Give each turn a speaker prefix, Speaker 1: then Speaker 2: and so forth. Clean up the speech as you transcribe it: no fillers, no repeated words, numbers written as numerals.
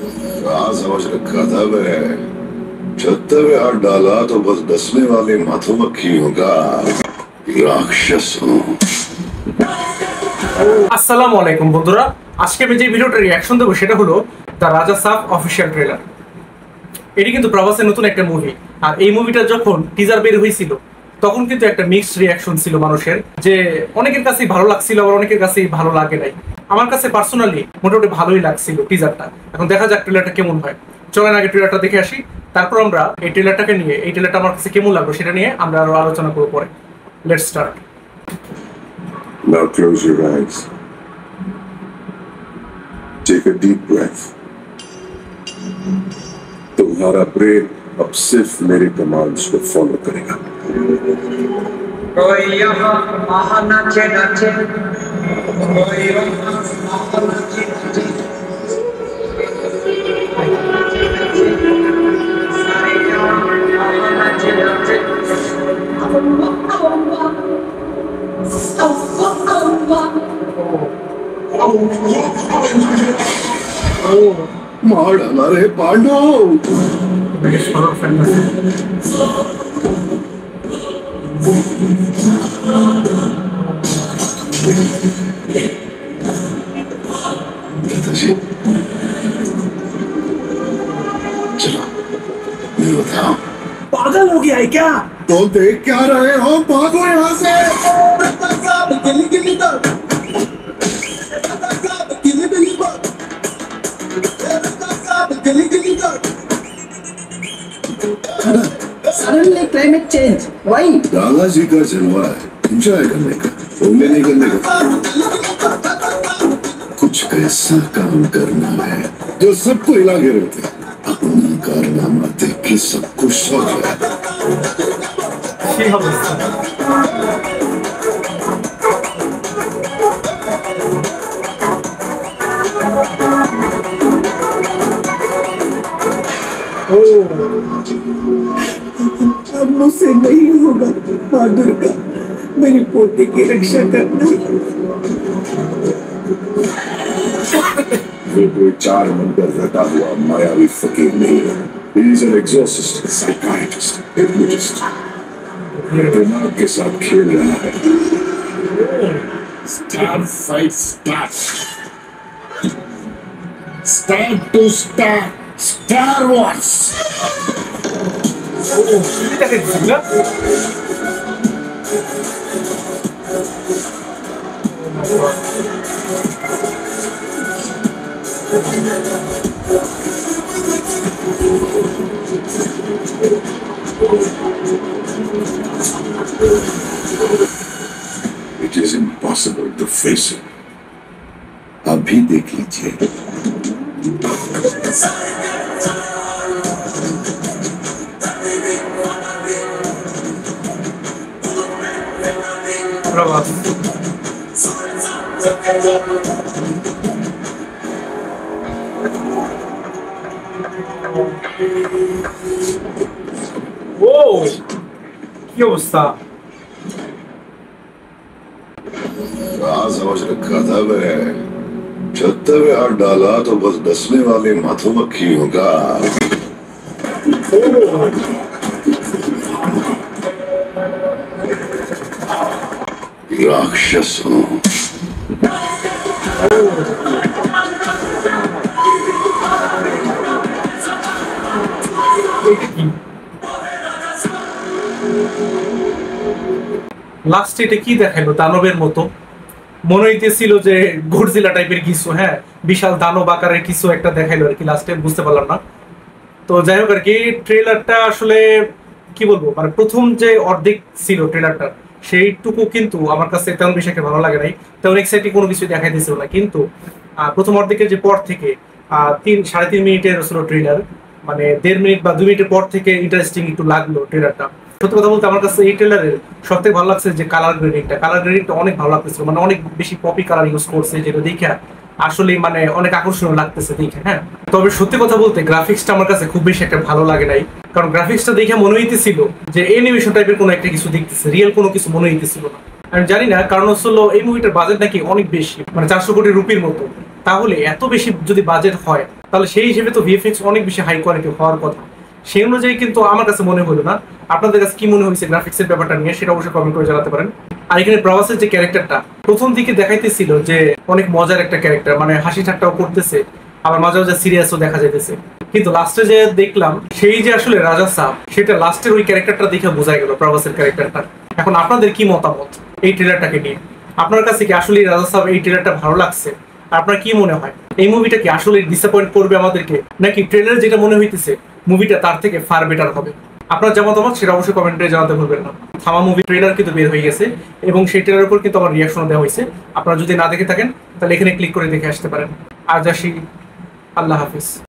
Speaker 1: कहाँ समझ रखा था मैं। छत्ते में हाथ डाला तो बस डसने वाले मधुमक्खियों का राक्षस हूँ।
Speaker 2: আসসালামু আলাইকুম বন্ধুরা, আজকে আমি যে ভিডিওটার রিয়াকশন দেবো সেটা হলো দ্য রাজা সাব অফিসিয়াল ট্রেলার। এটি কিন্তু প্রভাসের নতুন একটা মুভি। আর এই মুভিটা যখন টিজার বের হয়েছিল তখন কিন্তু একটা মিক্সড রিয়াকশন ছিল মানুষের, যে অনেকের কাছেই ভালো লাগছিল আবার অনেকের কাছেই ভালো লাগে নাই। আমার কাছে পার্সোনালি মোটামুটি ভালোই লাগছিল টিজারটা। এখন দেখা যাক ট্রেলারটা কেমন হয়। চলেন আগে ট্রেলারটা দেখে আসি, তারপর আমরা এই ট্রেলারটাকে নিয়ে, এই ট্রেলারটা আমার কাছে কেমন লাগলো সেটা নিয়ে আমরা আরো আলোচনা করবো পরে। Let's start.
Speaker 1: Now close your eyes. Take a deep breath. तुम्हारा ब्रेन अब सिर्फ मेरे कमांड्स को फॉलो करेगा।
Speaker 3: कोई यहाँ आहा नाचे नाचे, कोई वहाँ आहा नाचे नाचे, सारे यहाँ आहा नाचे नाचे।
Speaker 1: मार डाला रे पांडव। दादाजी चलो मेरे बताओ,
Speaker 2: पागल हो गया है क्या?
Speaker 1: तो देख क्या रहे हो, भागो यहाँ से।
Speaker 4: Suddenly climate change. Why?
Speaker 1: दादाजी का जलवा है, एंजॉय करने का, घूमने नहीं करने का। कुछ ऐसा काम करना है जो सबको हिला के रहते। अपना कारनामा देख के सब कुछ सो जाए।
Speaker 4: अब मुझसे नहीं होगा माँ दुर्गा, मेरी पोती की रक्षा करना।
Speaker 1: ये कोई चार मंदिर रटा हुआ मायावी फकीर नहीं है। He is an exorcist, psychiatrist, hypnotist. दिमाग के साथ खेल रहा है। Star fight start. Start to start. Star Wars. It is impossible to face it. अभी देख लीजिए।
Speaker 2: प्रभास ও কি অবস্থা!
Speaker 1: कहाँ समझ रखा था मैं। छत्ते में हाथ डाला तो बस डसने वाले मधुमक्खियों का राक्षस हूँ।
Speaker 2: লাস্টে এটা কি দেখাইলো? দানবের মতো মনে হইতেছিল যে গডজিলা টাইপের কিছু, হ্যাঁ বিশাল দানব আকারের কিছু একটা দেখাইলো আর কি, লাস্টে বুঝতে পারলাম না। তো যাই হোক আর কি, ট্রেলারটা আসলে কি বলবো, মানে প্রথম যে অর্ধেক ছিল ট্রেলারটা সেইটুকু কিন্তু আমার কাছে তেমন বেশি একটা ভালো লাগে নাই, তেমন এক্সাইটিং কোনো কিছু দেখাই দিয়েছিল না। কিন্তু প্রথম অর্ধেকের যে পর থেকে 3-3.5 মিনিটের ছিল ট্রেলার, মানে 1.5 মিনিট বা 2 মিনিটের পর থেকে ইন্টারেস্টিং একটু লাগলো ট্রেলারটা। সত্যি কথা বলতে আমার কাছে এই ট্রেলারের সবথেকে ভালো লাগছে যে কালার গ্রেডিংটা অনেক ভালো লাগতেছিল, মানে অনেক বেশি পপি কালার ইউজ করছে, যেটা দেখে আসলে মানে অনেক আকর্ষণীয় লাগতেছে দেখে। হ্যাঁ, তবে সত্যি কথা বলতে গ্রাফিক্সটা আমার কাছে খুব বেশি একটা ভালো লাগে নাই, কারণ গ্রাফিক্সটা দেখে মনে হইতেছিল যে অ্যানিমেশন টাইপের কোনো একটা কিছু দেখতেছে, রিয়েল কোনো কিছু মনে হইতেছিল না। আমি জানি না, কারণ হলো এই মুভিটার বাজেট নাকি অনেক বেশি, মানে 400 কোটি রুপির মতো। তাহলে এত বেশি যদি বাজেট হয় তাহলে সেই হিসেবে তো ভিএফএক্স অনেক বেশি হাই কোয়ালিটি হওয়ার কথা। সেই অনুযায়ী কিন্তু আমার কাছে মনে হলো না। আপনাদের কাছে কি মনে হয়েছে গ্রাফিক্সের ব্যাপারটা নিয়ে সেটা অবশ্যই কমেন্ট করে জানাতে পারেন। আর এখানে প্রভাসের যে ক্যারেক্টারটা প্রথম দিকে দেখাইতেছিল যে অনেক মজার একটা ক্যারেক্টার, মানে হাসি ঠাট্টাও করতেছে, আবার মাঝে মাঝে সিরিয়াসও দেখা যাইতেছে, কিন্তু লাস্টে যে দেখলাম সেই যে আসলে রাজা সাহেব, সেটা লাস্টের ওই ক্যারেক্টারটা দেখে বোঝা গেল প্রভাসের ক্যারেক্টারটা। এখন আপনাদের কি মতামত এই ট্রেলারটাকে নিয়ে? আপনার কাছে কি আসলে রাজা সাহেব এই ট্রেলারটা ভালো লাগছে? আপনার কি মনে হয় এই মুভিটা কি আসলে ডিসঅ্যাপয়েন্ট করবে আমাদেরকে, নাকি ট্রেলার যেটা মনে হইতেছে মুভিটা তার থেকে ফার বেটার হবে? আপনার যা মতামত সেটা অবশ্যই কমেন্টে জানাতে ভুলবেন না। থামা মুভি ট্রেলার কিন্তু বের হয়ে গেছে এবং সেই ট্রেলারের উপর কিন্তু আমার রিয়াকশন দেওয়া হয়েছে। আপনারা যদি না দেখে থাকেন তাহলে এখানে ক্লিক করে দেখে আসতে পারেন। আজ আসি, আল্লাহ হাফিজ।